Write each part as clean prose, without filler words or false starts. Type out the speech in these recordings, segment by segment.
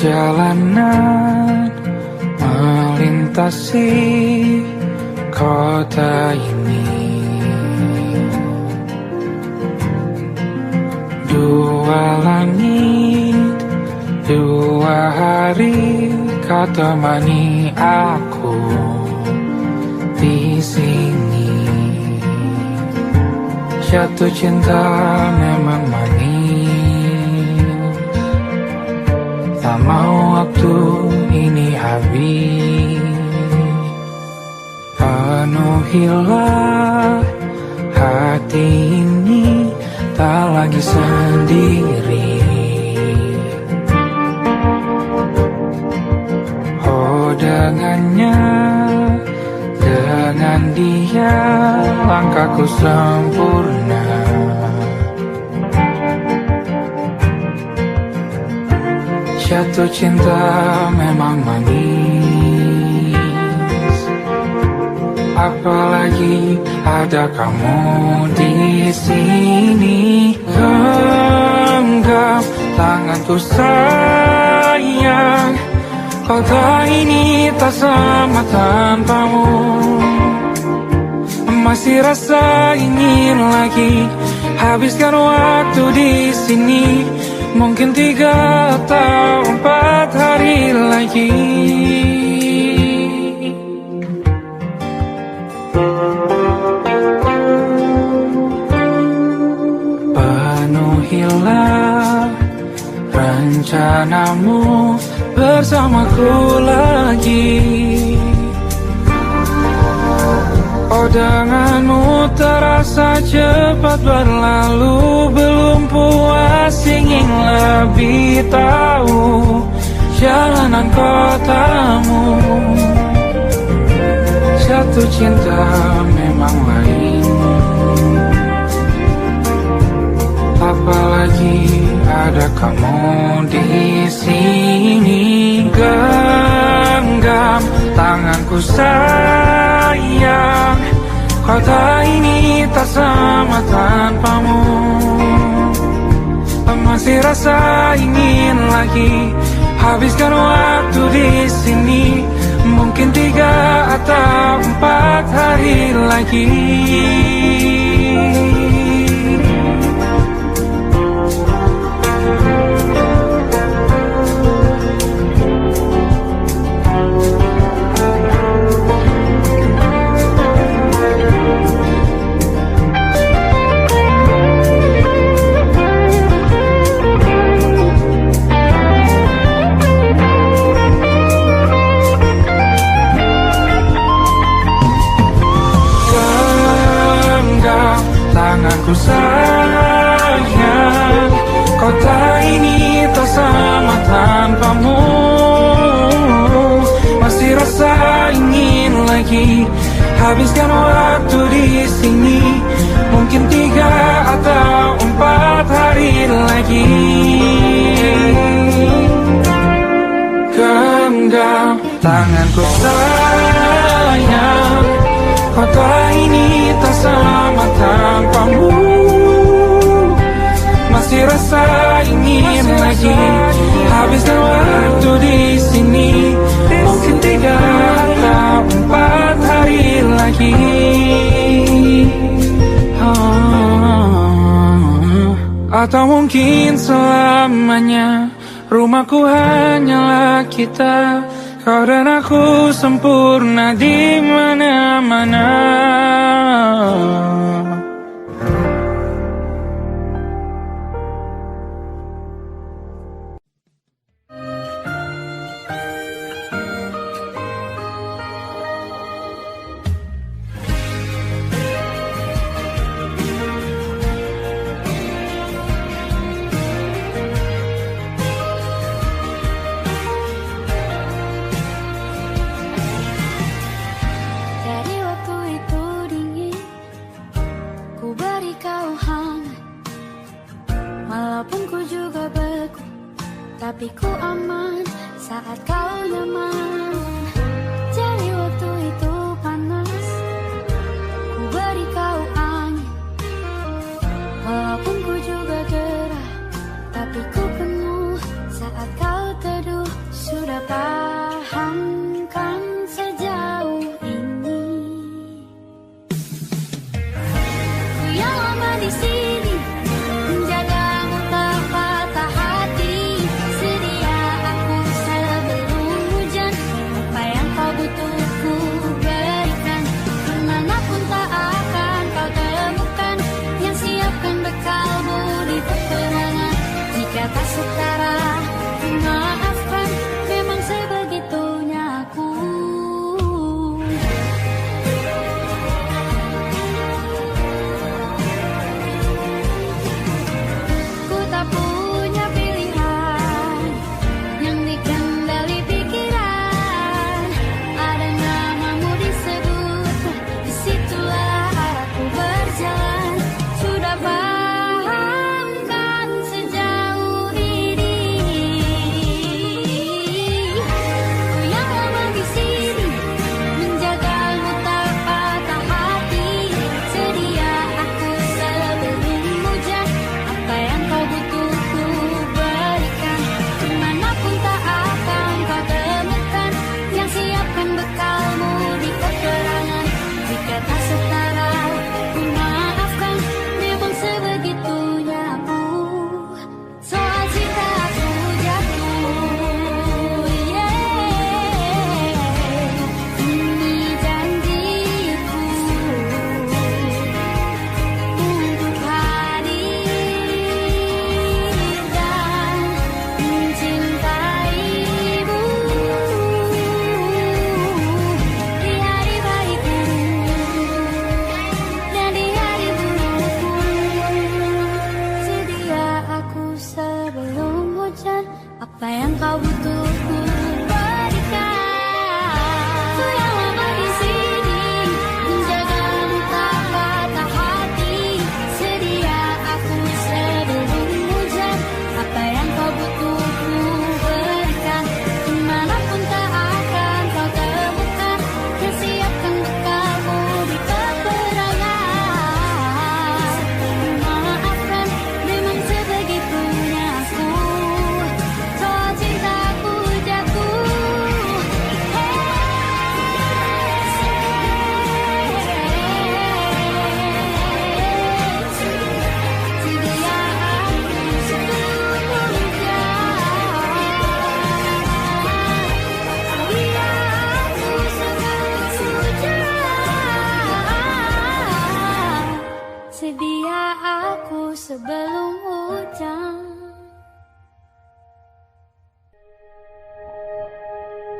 Perjalanan melintasi kota ini, dua langit, dua hari kau temani aku di sini. Jatuh cinta memang manis, tak mau waktu ini habis. Penuhilah hati ini, tak lagi sendiri. Oh dengannya, dengan dia langkahku sempurna. Jatuh cinta memang manis, apalagi ada kamu di sini. Genggam tanganku sayang, kota ini tak sama tanpamu. Masih rasa ingin lagi habiskan waktu di sini. Mungkin 3 atau 4 hari lagi. Penuhilah rencanamu bersamaku lagi. Oh denganmu terasa cepat berlalu, belum puas ingin lebih tahu jalanan kotamu. Jatuh cinta memang lain, apalagi ada kamu di sini. Genggam tanganku sayang, kota ini tak sama tanpamu. Masih rasa ingin lagi habiskan waktu di sini. Mungkin 3 atau 4 hari lagi. Tanganku sayang, kota ini tak sama tanpamu. Masih rasa ingin lagi habiskan waktu di sini. Mungkin 3 atau 4 hari lagi. Genggam tanganku sayang, kota ini tak sama tanpamu. Masih rasa ingin lagi habiskan waktu di sini. Mungkin 3 atau 4 hari lagi. Atau mungkin selamanya. Rumahku hanyalah kita, kau dan aku sempurna di mana-mana. Tapi ku aman saat kau nyaman. Jadi waktu itu panas, ku beri kau angin. Walaupun ku juga gerah, tapi ku penuh saat kau teduh.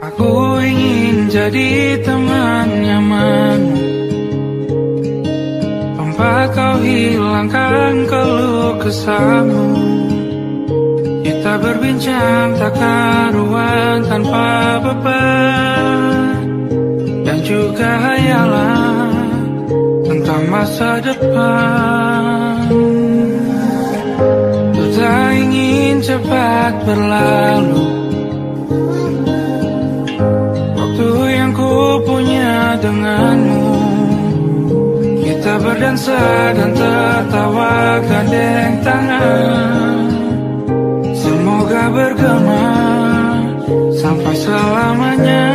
Aku ingin jadi teman nyamanmu, tempat kau hilangkan keluh kesahmu. Kita berbincang tak karuan tanpa beban, dan juga hayalan tentang masa depan. Ku tak ingin cepat berlalu waktu yang ku punya denganmu. Kita berdansa dan tertawa gandeng tangan, semoga bergema sampai selamanya.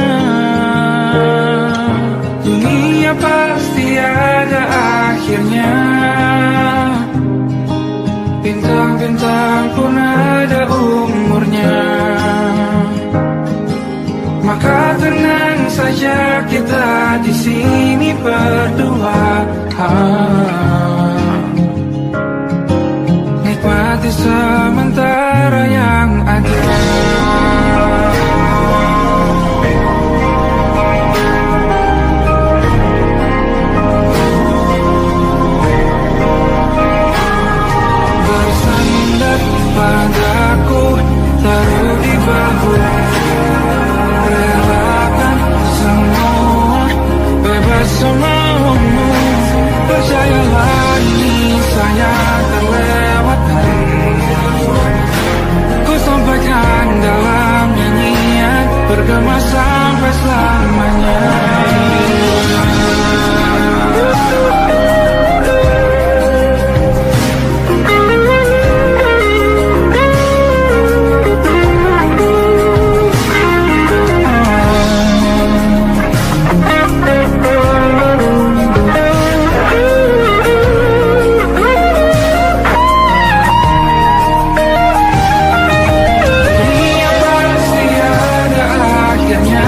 Dunia pasti ada akhirnya, bintang-bintang pun ada umurnya. Maka tenang saja kita di sini berdua, nikmati sementara yang ada. Bersandar padaku, taruh di bahu, relakan semua, bebas semaumu. Percayalah ini saya terlewatkan, ku sampaikan dalam nyanyian, bergema sampai selamanya. Dunia pasti ada akhirnya,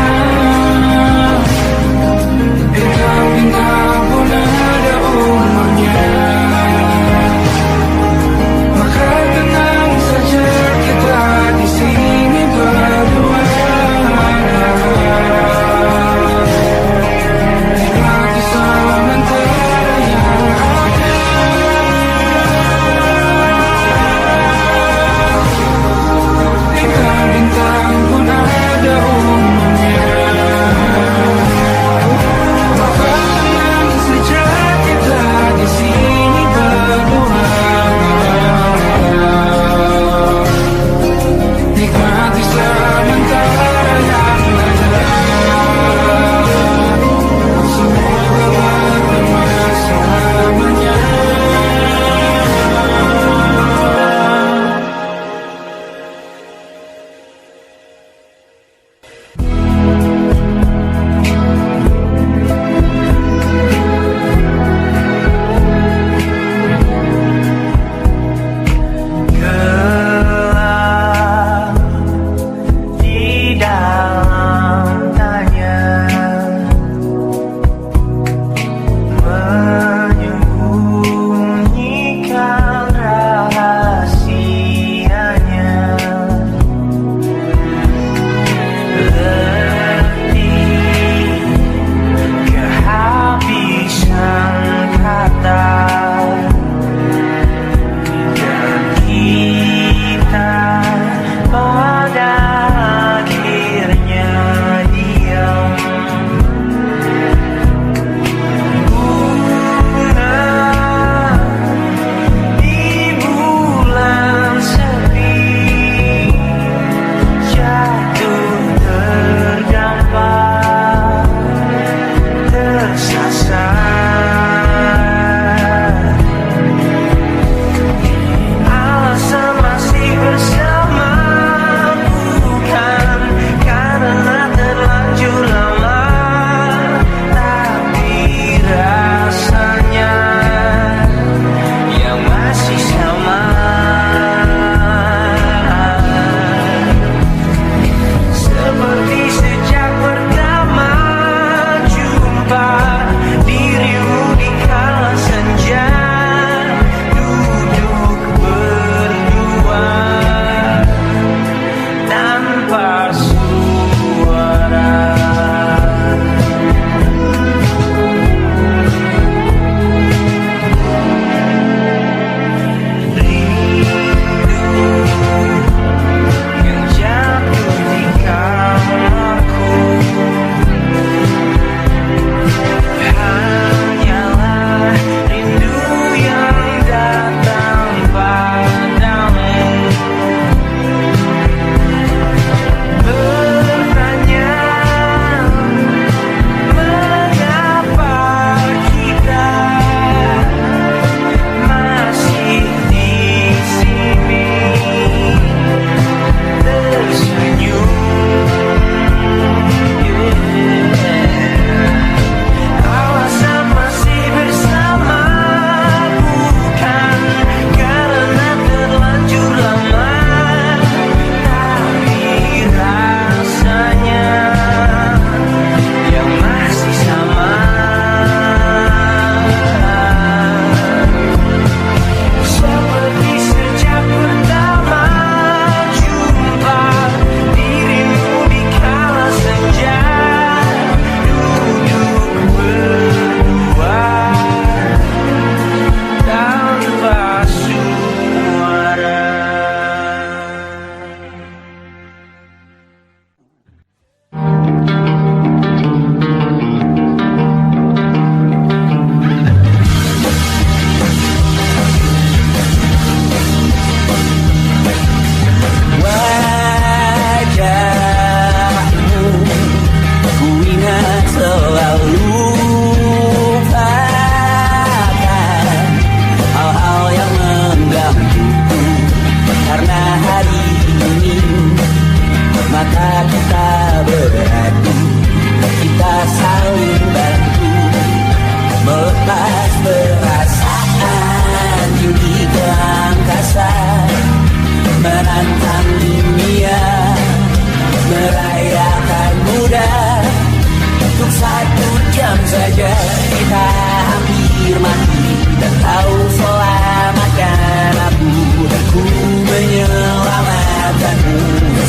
Kau selamatkan aku dan ku menyelamatkanmu.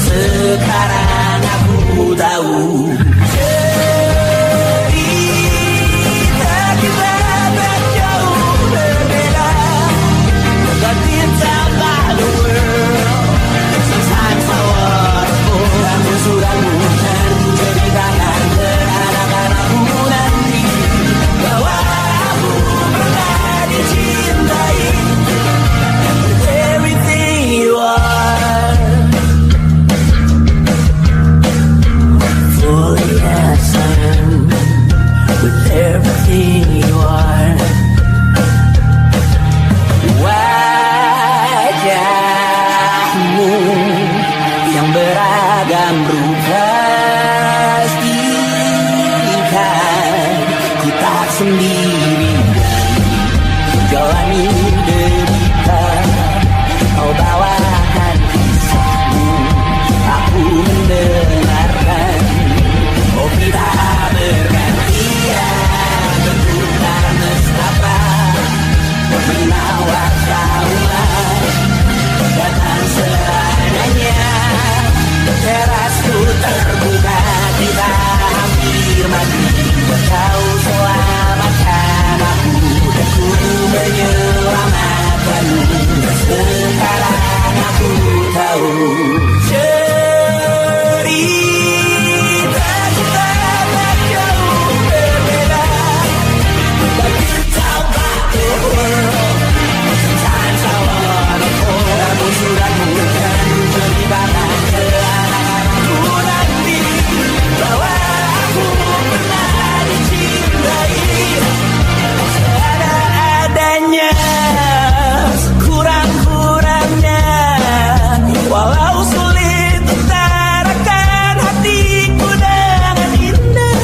Sekarang aku tahu cerita kita tak jauh berbeda. But it's about the world. Sometimes I wonder, kamu sudah bukan ceritakan ke anak-anakku nanti bahwa aku pernah dicintai. With everything you are, fully as I am. With everything you are, wajahmu yang beragam rupa pastikan kita sendiri jalani derita. Kau bawakan kisahmu, aku mendengarkan. Oh kita bergantian bertukar nestapa, menawar traumat datang seadanya. Terasku terbuka, kita hampir mati. Kau selamatkan aku dan ku menyelamatkanmu. Sekarang aku tahu cerita kita tak jauh berbeda. But it's about the world. Sometimes I wanna fall. Kamu sudah bukan ceritakan ke anak-anakku nanti bahwa aku pernah dicintai. Seadanya, kurang-kurangnya, walau sulit utarakan hatiku dengan indah.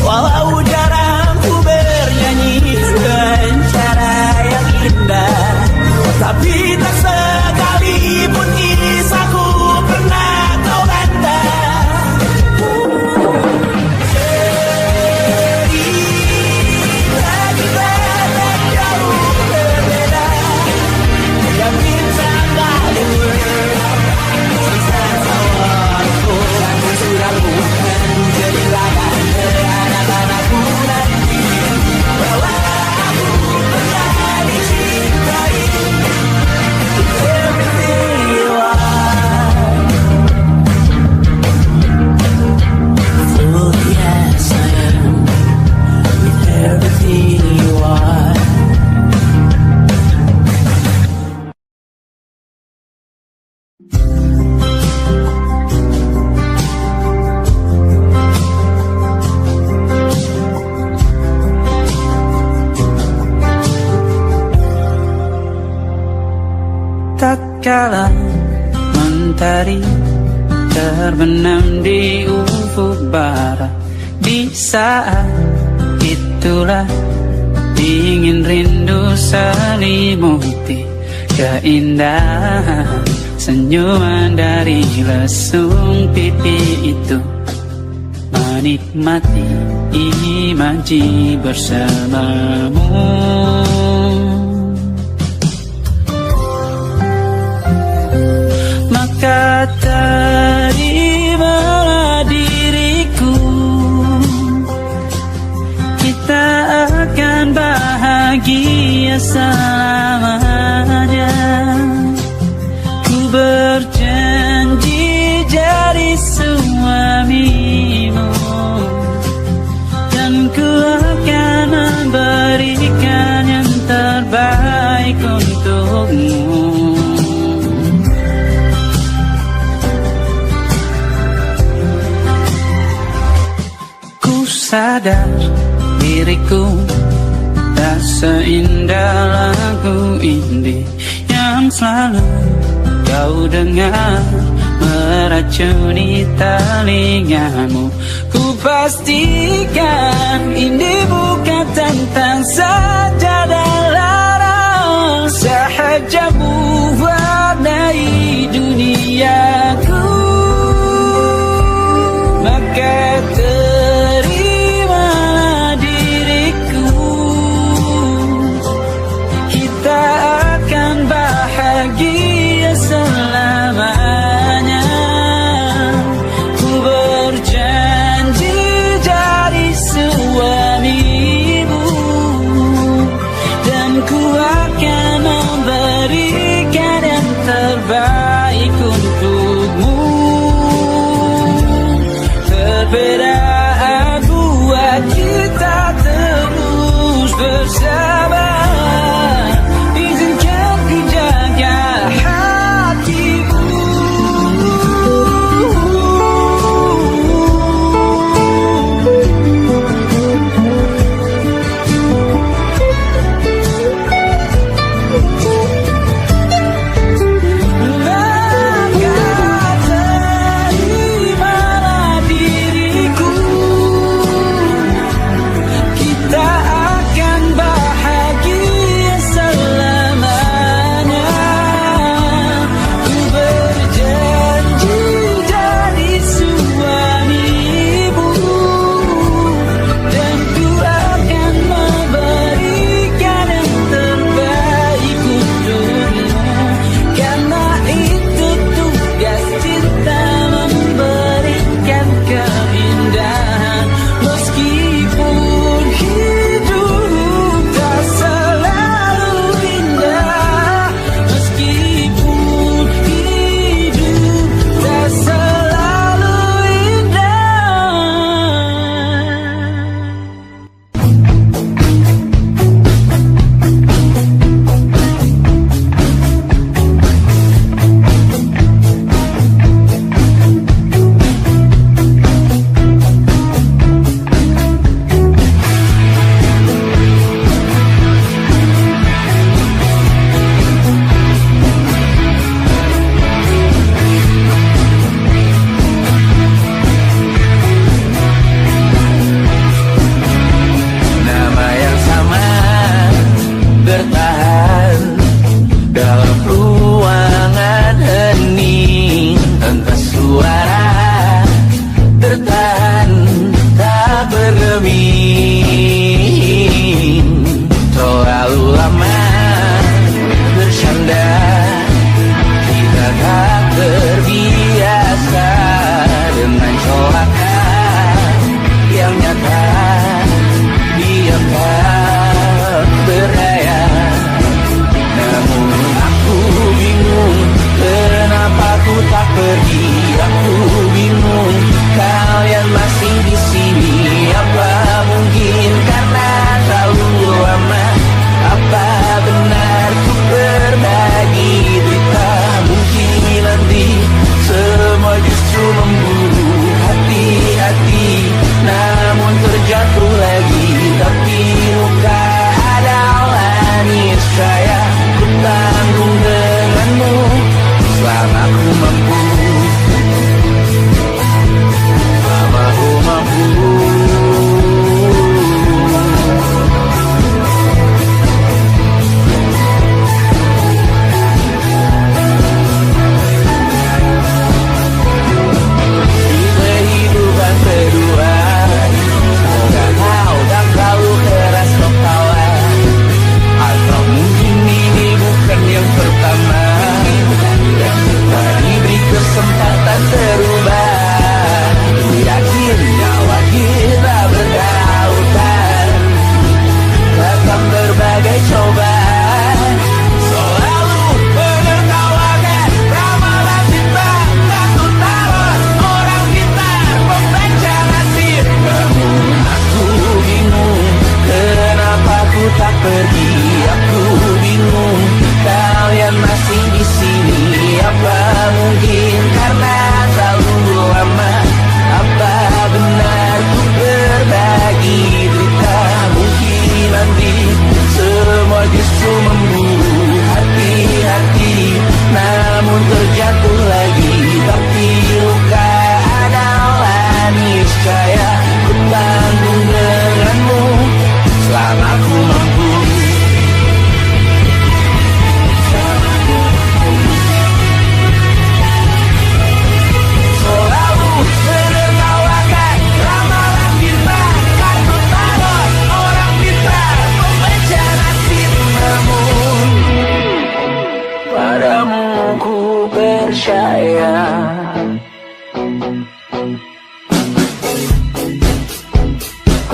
Walau jarang ku bernyanyi dengan cara yang indah, tapi tak sekalipun kisahku pernah kau bantah. Cerita kita tak jauh berbeda. Yang bintang the world. Sometimes I wanna fall. Kamu sudah bukan ceritakan ke anak-anakku nanti bahwa aku pernah dicintai. Everything you are, fully as I am. With everything you are. Tak kala mentari terbenam di ufuk barat, di saat itulah ingin rindu selimuti keindahan senyuman dari lesung pipi itu, menikmati imaji bersamamu. Maka terimalah diriku, kita akan bahagia selamanya. Ku berjanji jadi suamimu, dan ku akan memberikan yang terbaik untukmu. Sadar diriku tak seindah lagu indie yang selalu kau dengar meracuni telingamu. Ku pastikan ini bukan tentang sajadah larang, sahajamu warnai duniaku. Maka terimalah diriku,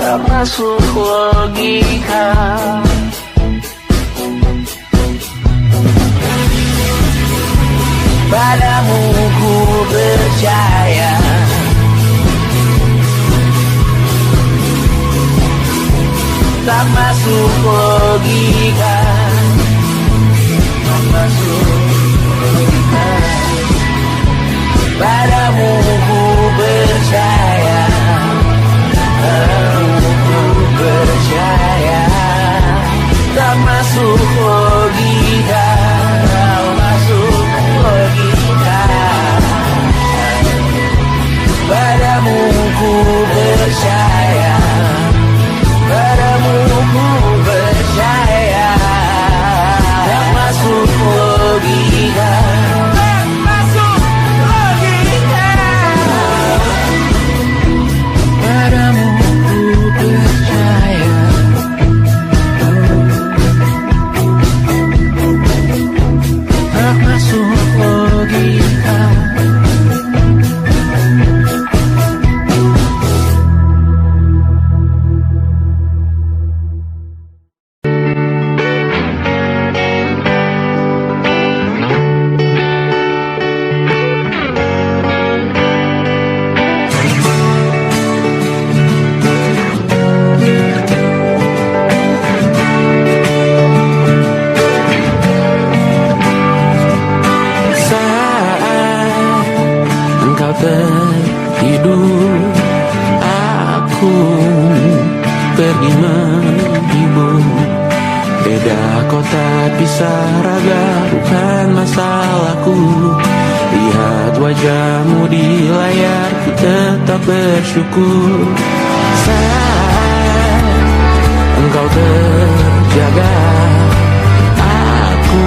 tak masuk logika. Padamu ku percaya, tak masuk logika, tak masuk logika. Padamu ku percaya, padamu ku percaya, tak masuk logika, tak masuk logika. Padamu ku percaya, padamu ku percaya, tak masuk logika, tak masuk logika. Padamu ku percaya, tak masuk logika. Tertidur, aku pergi menghibur. Beda kota pisah raga bukan masalahku. Lihat wajahmu di layar, ku tetap bersyukur. Saat engkau terjaga, aku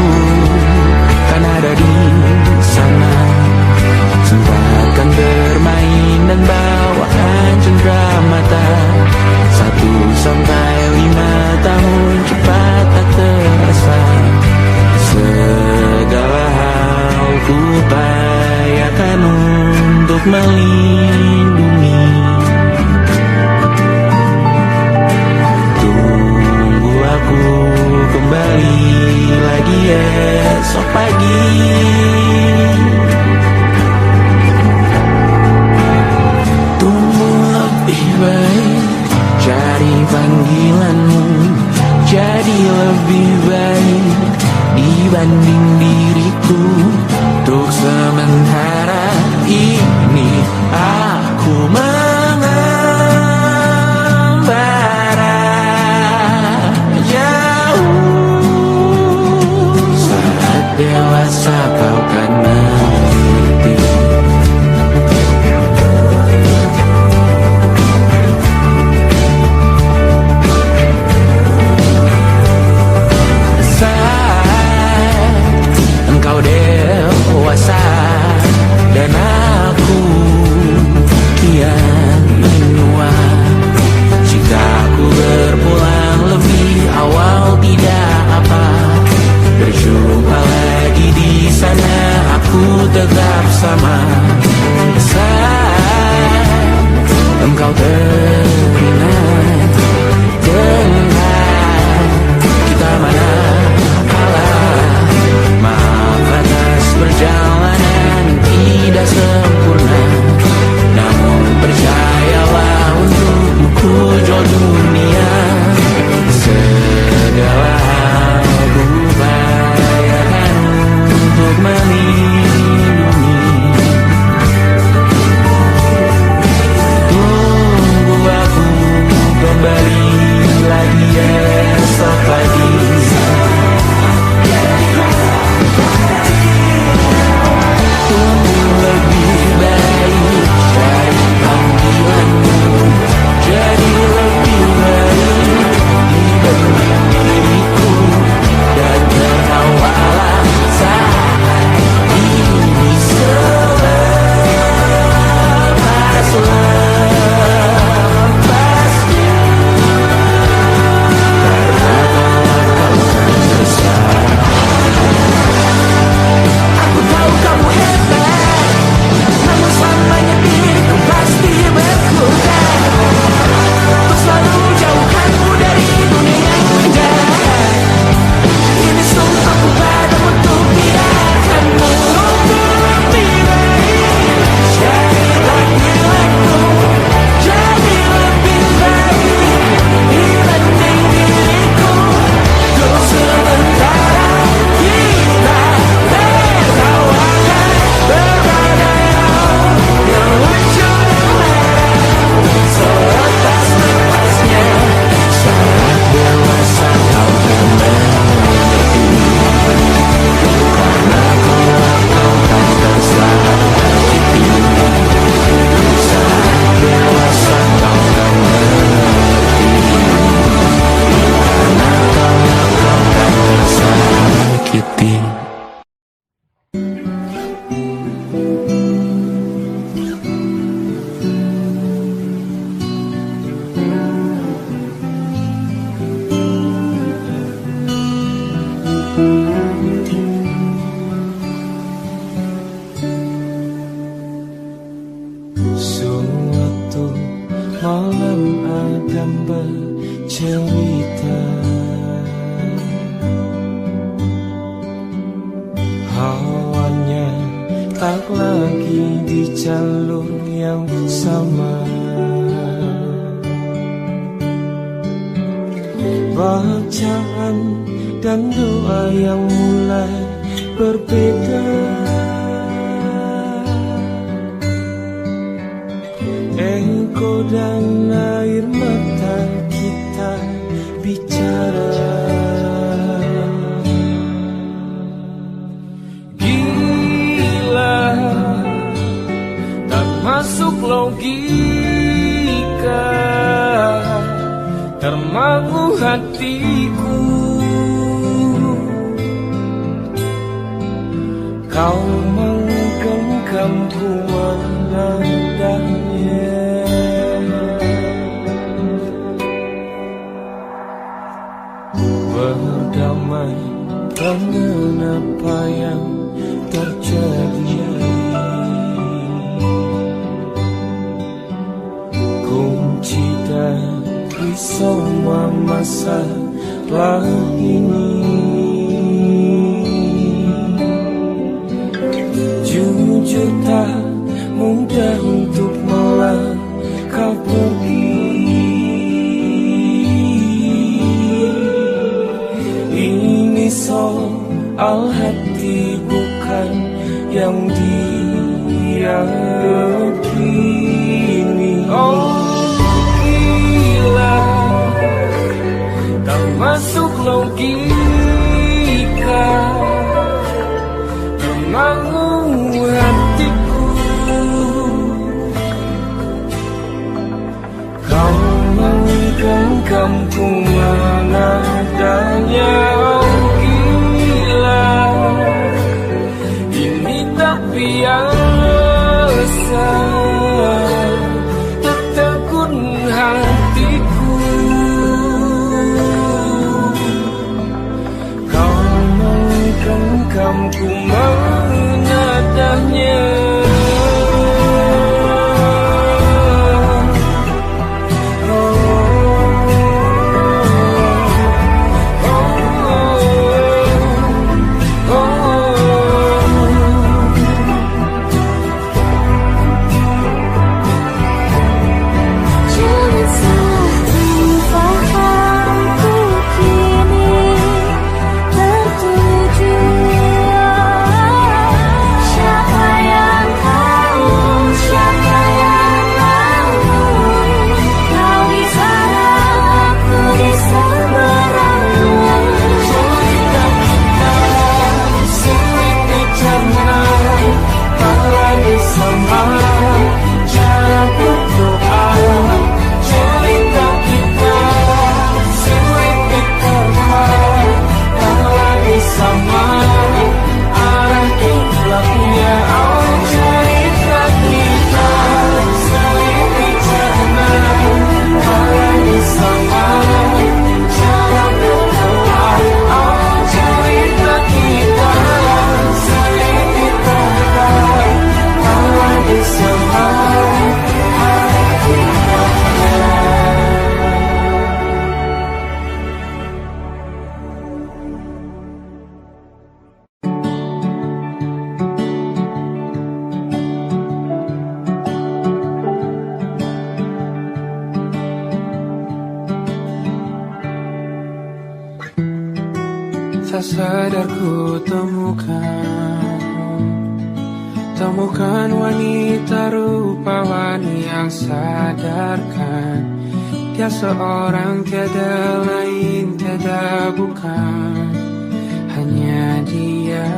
kan ada di sana. Sempatkan bermain dan bawaan cenderamata. 1-5 tahun cepat tak terasa. Segala hal ku upayakan untuk melindungi. Tunggu aku kembali lagi esok pagi. Cari panggilanmu jadi lebih baik dibanding diriku. Untuk sementara ini aku mengembara jauh. Saat dewasa kau kan mengerti. malam Adam bercerita, hawanya tak lagi di jalur yang sama. Bacaan dan doa yang mulai berbeda. Engkau dan air mata kita bicara. Gila, tak masuk logika, termangu hatiku. Kau menggenggamku menandanya. Berdamai dengan apa yang terjadi. Kunci dari semua masalah ini, jujur tak mudah untuk melangkah pergi. Ini soal hati bukan yang diyakini. Oh gila, tak masuk logika, termangu hatiku. Kau menggenggamku menadanya. Oh gila, ini tak biasa, tertegun hatiku. Kau menggenggamku menadanya. Tak sadar ku temukan wanita rupawan yang sadarkan dia seorang, tiada lain, tiada bukan, hanya dia.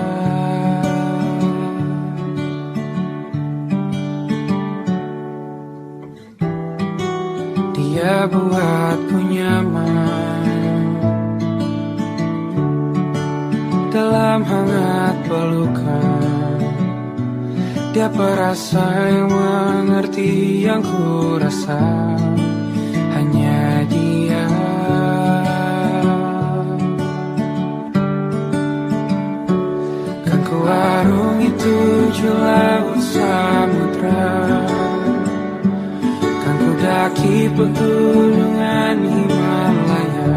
Dia buatku nyaman dalam hangat pelukan. Dia perasa yang mengerti yang ku rasa, hanya dia. Kan ku arungi 7 laut samudra, kan ku daki pegunungan Himalaya.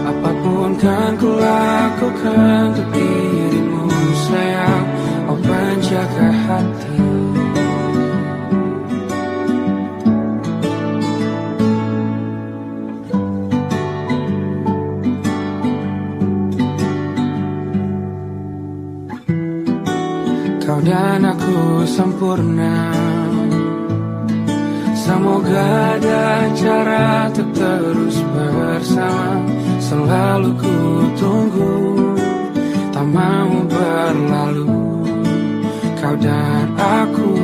Apapun kan ku lakukan untuk dirimu sayang, oh penjaga hati. Kau dan aku sempurna, semoga ada cara untuk terus bersama. Selalu ku tunggu, tak mau berlalu, kau dan aku.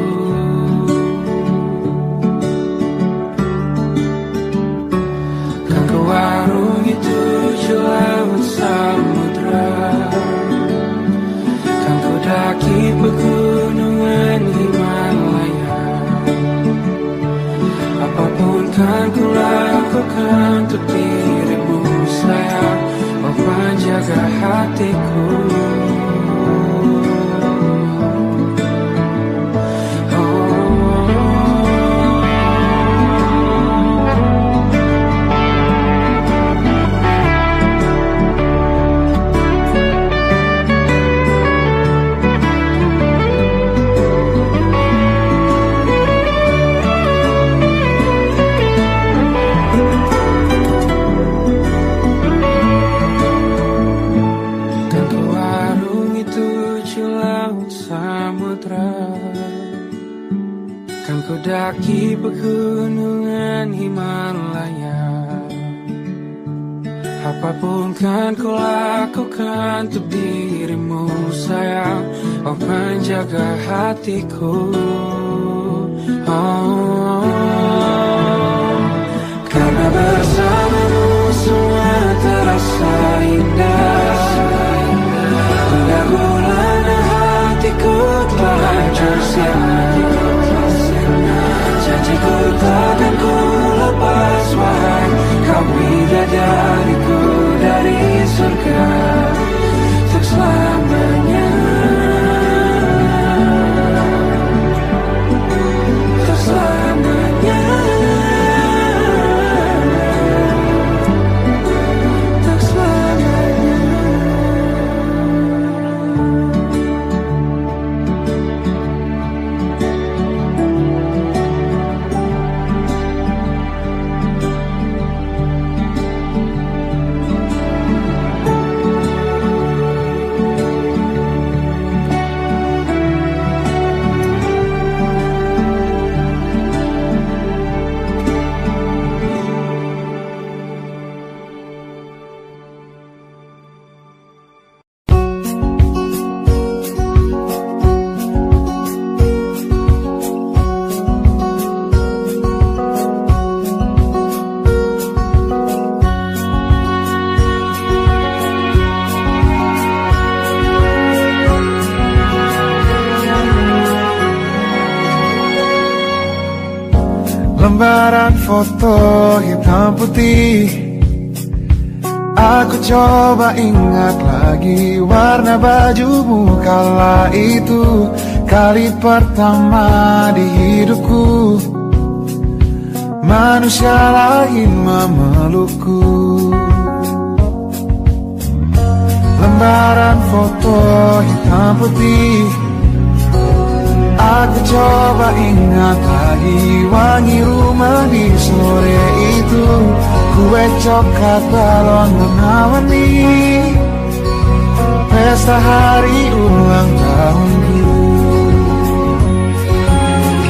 Kan ke warung itu laut samudra, kan ku daki pegunungan Himalaya. Apapun kan ku lakukan untuk dirimu sayang, oh penjaga hatiku. Kan ku daki pegunungan Himalaya. Apapun kan ku lakukan untuk dirimu sayang, oh penjaga hatiku. Oh, karena bersamamu semua terasa indah. Hingga gulana hatiku telah hancur sia-sia. Janjiku takkan ku lepas, wahai kau bidadariku dari surga untuk selamanya, untuk selamanya, untuk selamanya. Lembaran foto hitam putih, aku coba ingat lagi warna bajumu kala itu. Kali pertama di hidupku, manusia lain memelukku. Lembaran foto hitam putih, aku coba ingat lagi wangi rumah di sore itu. Kue coklat balon warna-warni, pesta hari ulang tahunku.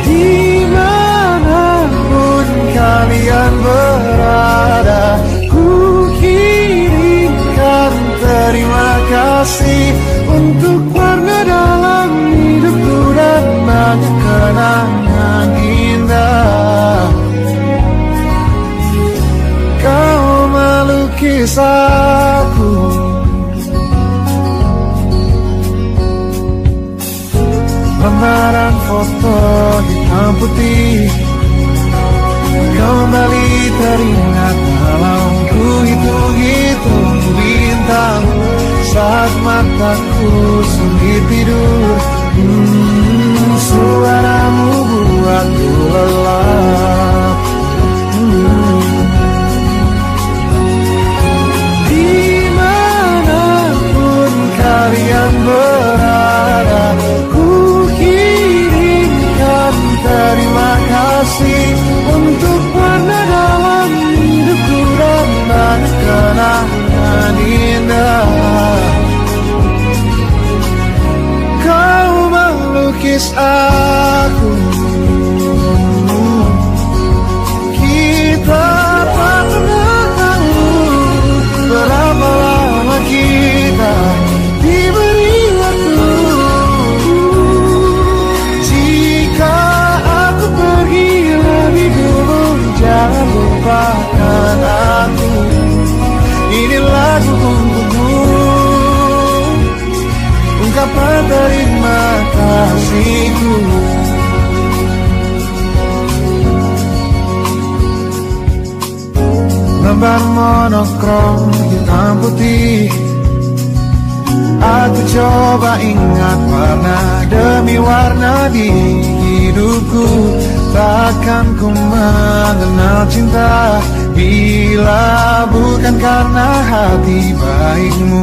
Dimanapun kalian berada, ku kirimkan terima kasih untuk warna dalam hidupku dan banyak kenangan indah. Kau melukis aku, lembaran foto hitam putih, kembali teringat malamku hitung-hitung bintang saat mataku sulit tidur. Suaramu buatku lelah. hidupku. Lembar monokrom hitam putih, aku coba ingat warna demi warna di hidupku. Takkan ku mengenal cinta bila bukan karena hati baikmu.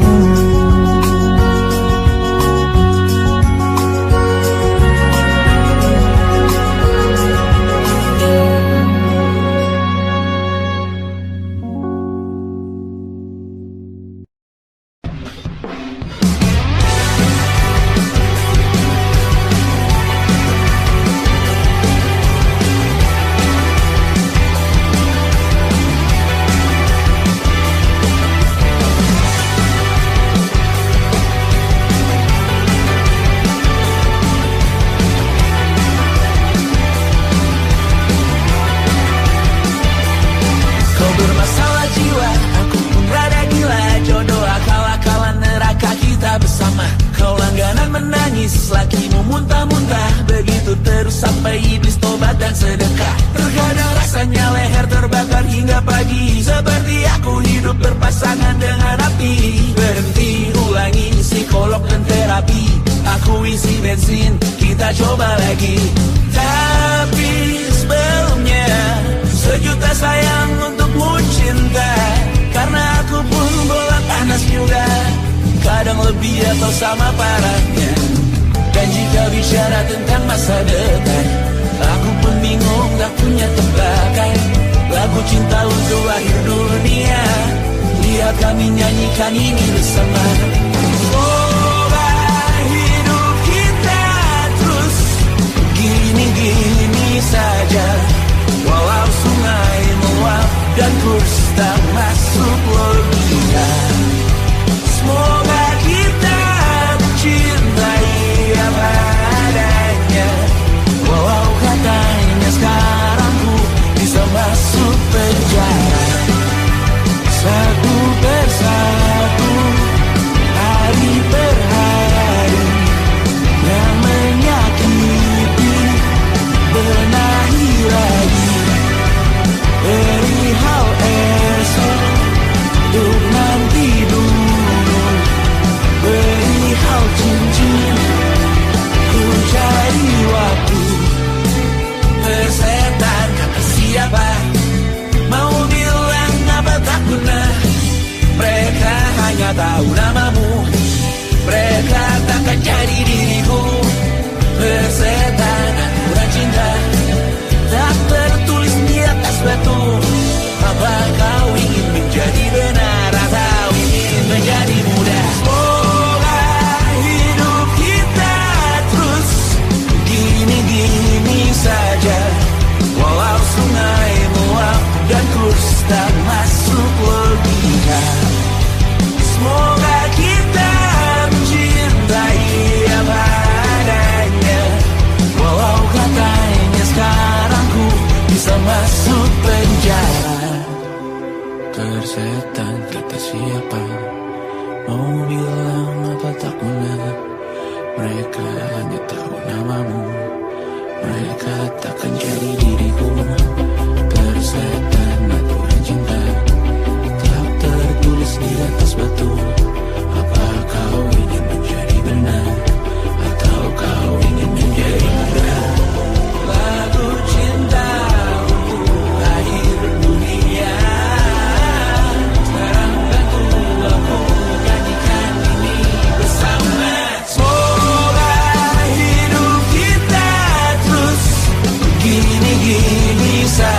Gini-gini saja.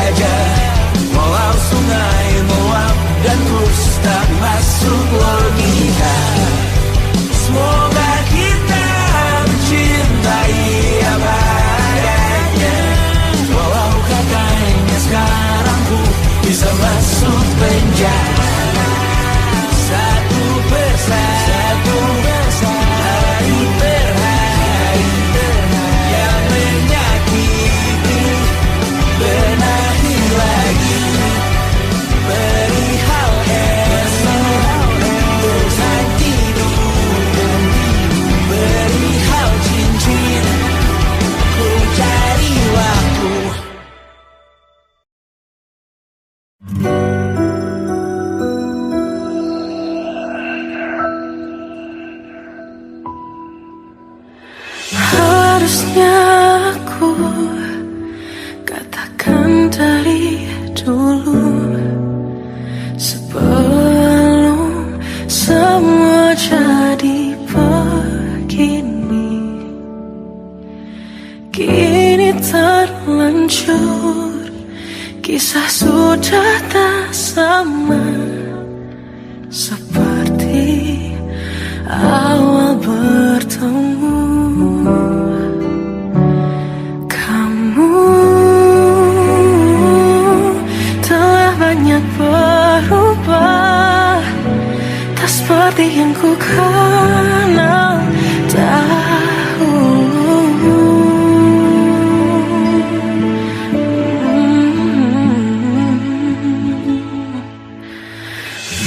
Harusnya aku katakan dari dulu, sebelum semua jadi begini. Kini terlanjur, kisah sudah tak sama seperti awal bertemu. Kamu telah banyak berubah, tak seperti yang ku kenal dahulu.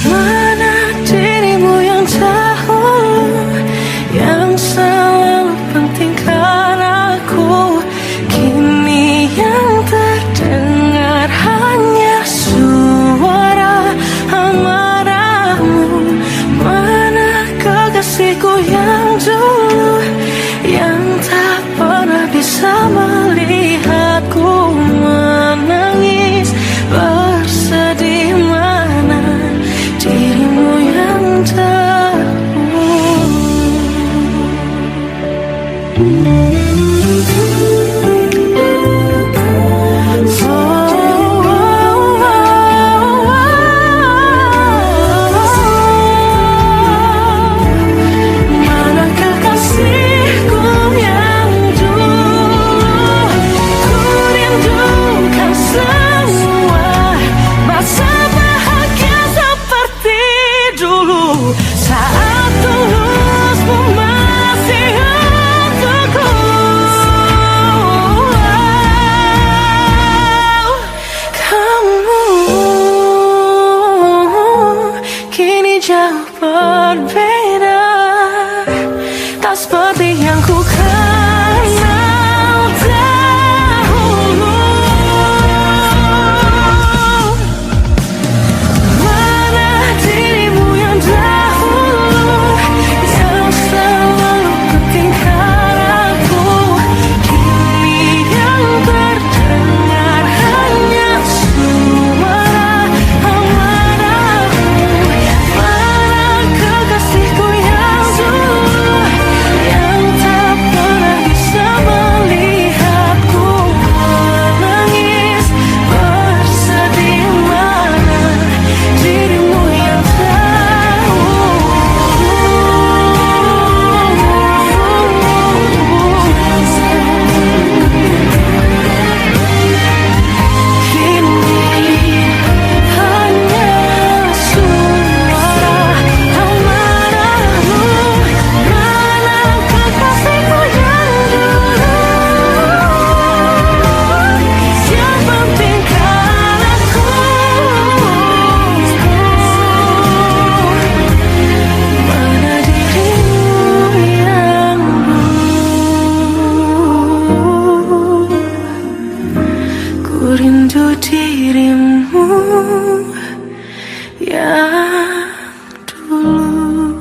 Mana dirimu yang dahulu, yang selalu pentingkan aku, kini yang terdengar hanya suara amarahmu. Mana kekasihku yang dulu, yang tak pernah bisa melihatku menangis bersedih. Mana dirimu yang dahulu. Mana kekasihku yang dulu, ku rindukan semua masa bahagia seperti dulu, saat tulusmu masih untukku. Kamu kini jauh berbeda, tak seperti yang ku kenal dahulu. Mana dirimu yang dahulu, yang selalu pentingkan aku, kini yang terdengar hanya suara amarahmu. Mana kekasihku yang dulu, yang tak pernah bisa melihatku menangis bersedih. Mana dirimu yang kini hanya suara amarahmu. Mana kekasihku yang dulu, yang pentingkan aku, mana dirimu yang dulu. Ku rindu dirimu yang dulu.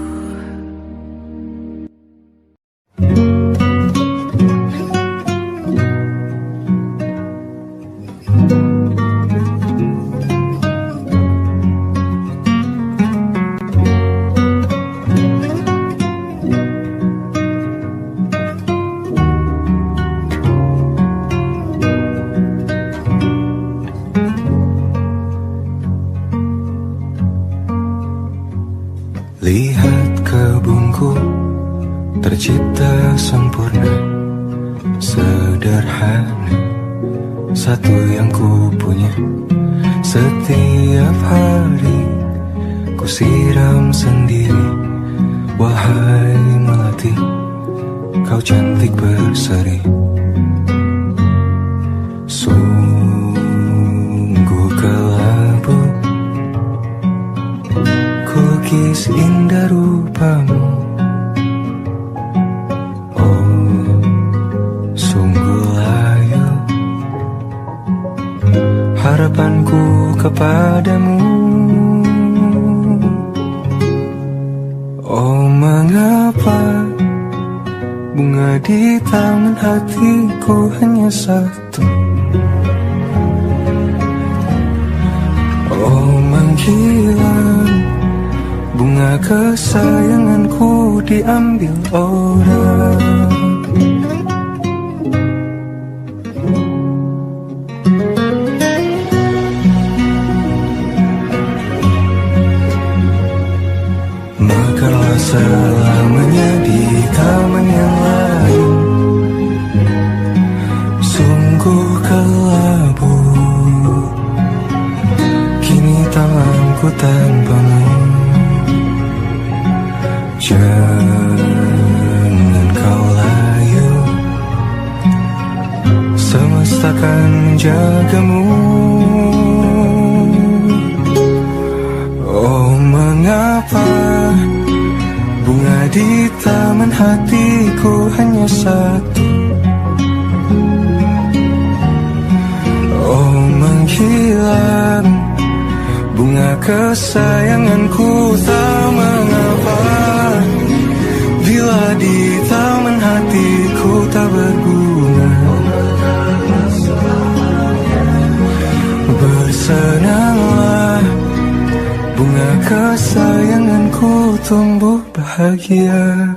Lihat kebunku tercipta sempurna, sederhana, satu yang ku punya. Setiap hari ku siram sendiri. Wahai melati, kau cantik berseri. Sungguh kelabu kukis indah rupamu. Oh, sungguh layu harapanku kepadamu. Oh mengapa bunga di taman hatiku hanya satu. Oh menghilang bunga kesayanganku diambil orang. Mekarlah selamanya di taman yang lain. Sungguh kelabu kini tamanku tanpamu. Jangan kau layu, semesta akan menjagamu. Oh mengapa bunga di taman hatiku hanya satu. Oh menghilang bunga kesayanganku tak mengapa. Bila di taman hatiku tak berbunga, bersenanglah bunga kesayanganku tumbuh bahagia.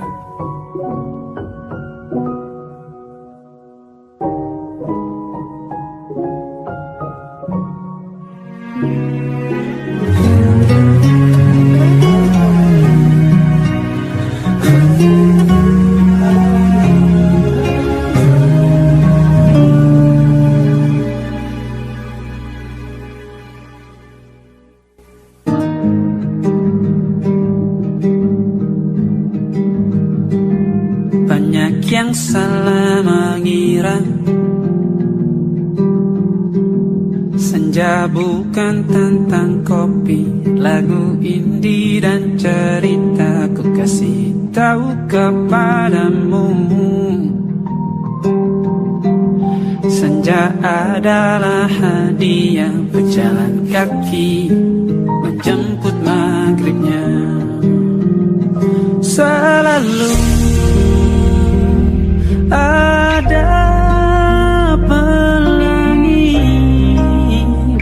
Yang salah mengira senja bukan tentang kopi, lagu indie dan cerita ku kasih tahu kepadamu. Senja adalah hadiah pejalan kaki menjemput maghribnya. Selalu ada pelangi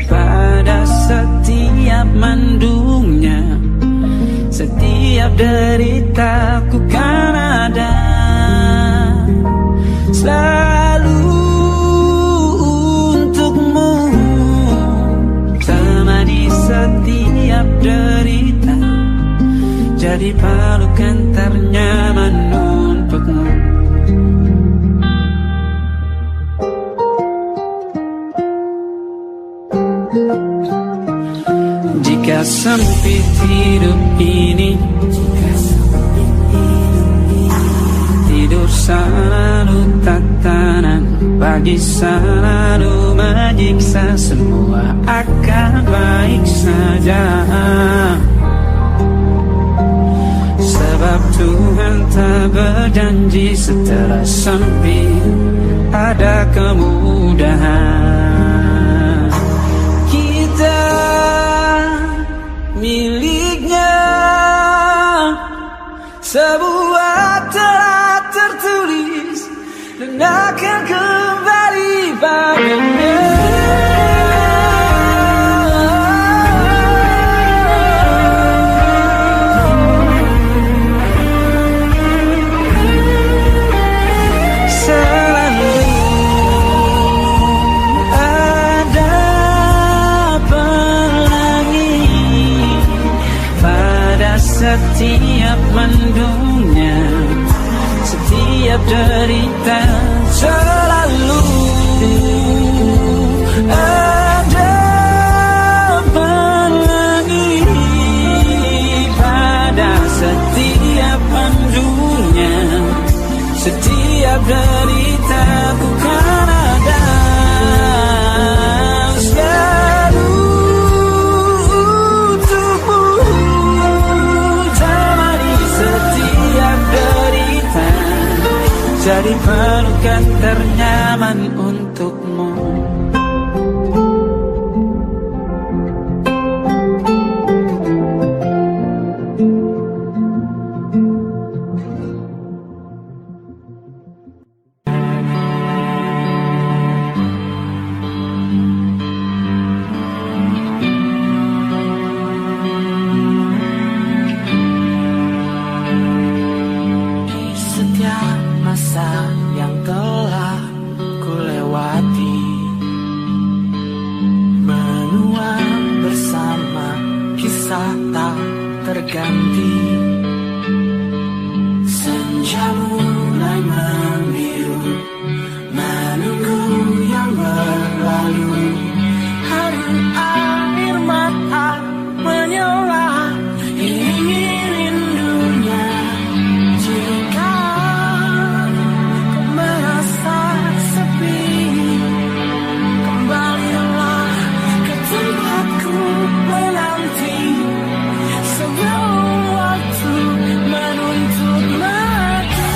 pada setiap mendungnya. Setiap deritaku kan ada selalu untukmu. Temani setiap derita, jadi pelukan ternyaman untukmu. Jika sempit hidup ini, tidur selalu tatanan, pagi selalu menyiksa, semua akan baik saja. Sebab Tuhan tak berjanji setelah sempit ada kemudahan. Kita miliknya sebuah telah tertulis dan akan kembali padanya. Setiap mendungnya, setiap derita, selalu ada pelangi pada setiap mendungnya. Setiap derita bukan ada selalu untukmu. Temani setiap derita, jadi pelukan ternyaman untukmu. rasa tak terganti. Senja mulai membiru, menunggu yang berlalu. Hari air mata menyala, ini rindunya. Jika kau merasa sepi, kembalilah ke tempatku menanti. Sebelum waktu menuntut mati.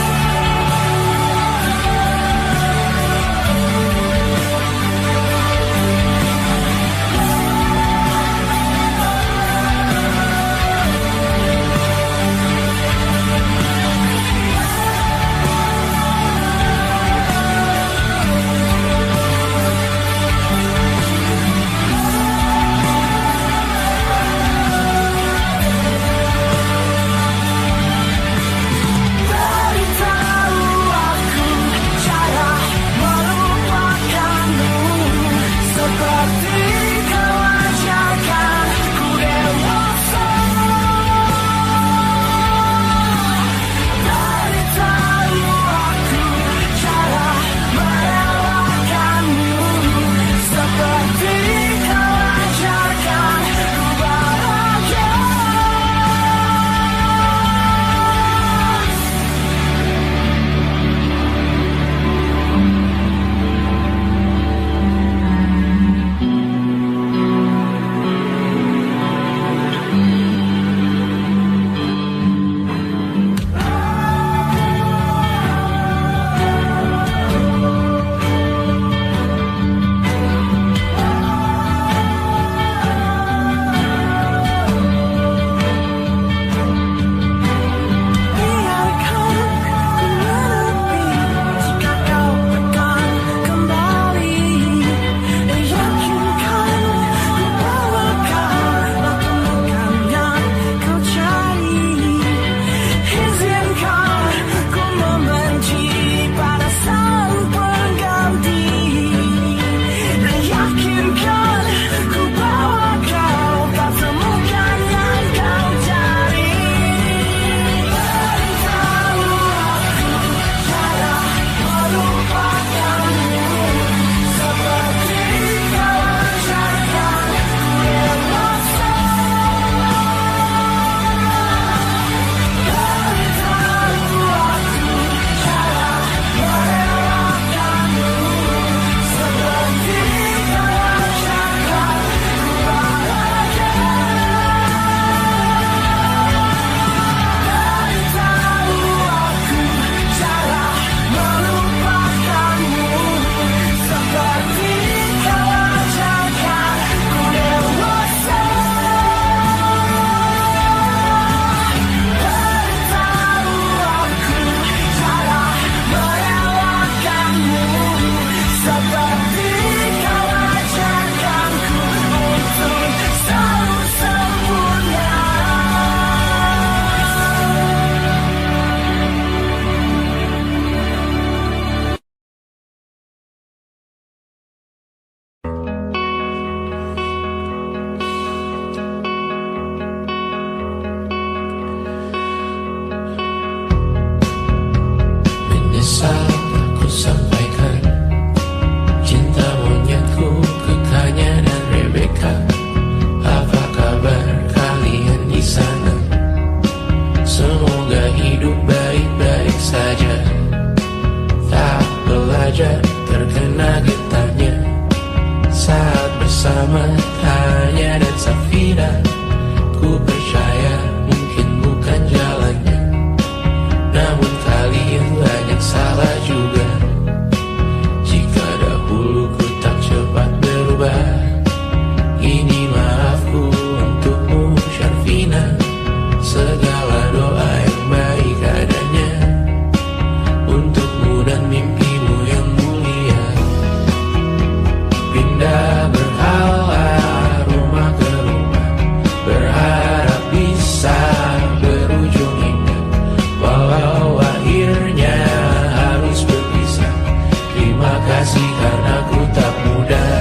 kasih karena ku tak mudah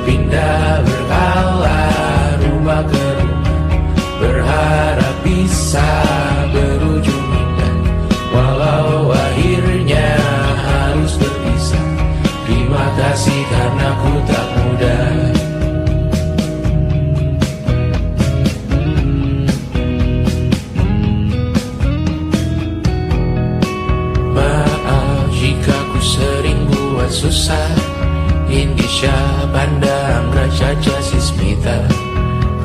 pindah kita,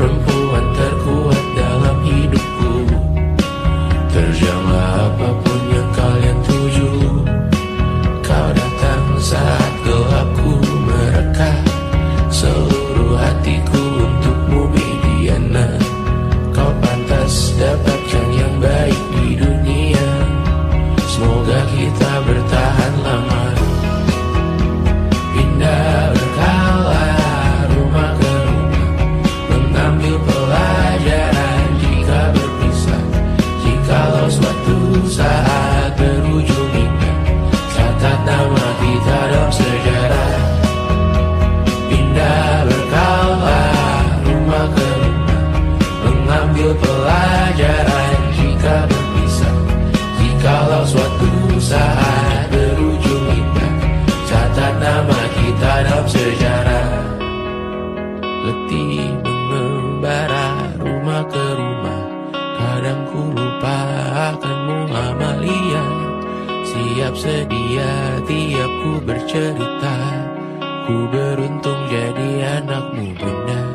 perempuan terkuat dalam hidupku. Terjanglah apapun yang kalian tuju. Kau datang saat gelapku mereka, seluruh hatiku untukmu Mediana. Kau pantas dapatkan yang baik di dunia. Semoga kita bertahan lama. Pindah berkala rumah ke rumah, mengambil pelajaran jika berpisah. Jikalau suatu saat berujung indah, catat nama kita dalam sejarah. Pindah berkala rumah ke rumah, mengambil pelajaran jika berpisah. Jikalau suatu saat berujung indah, catat nama kita dalam sejarah. Letih mengembara rumah ke rumah, kadang ku lupa akanmu Amalia. Siap sedia tiap ku bercerita, ku beruntung jadi anakmu Bunda.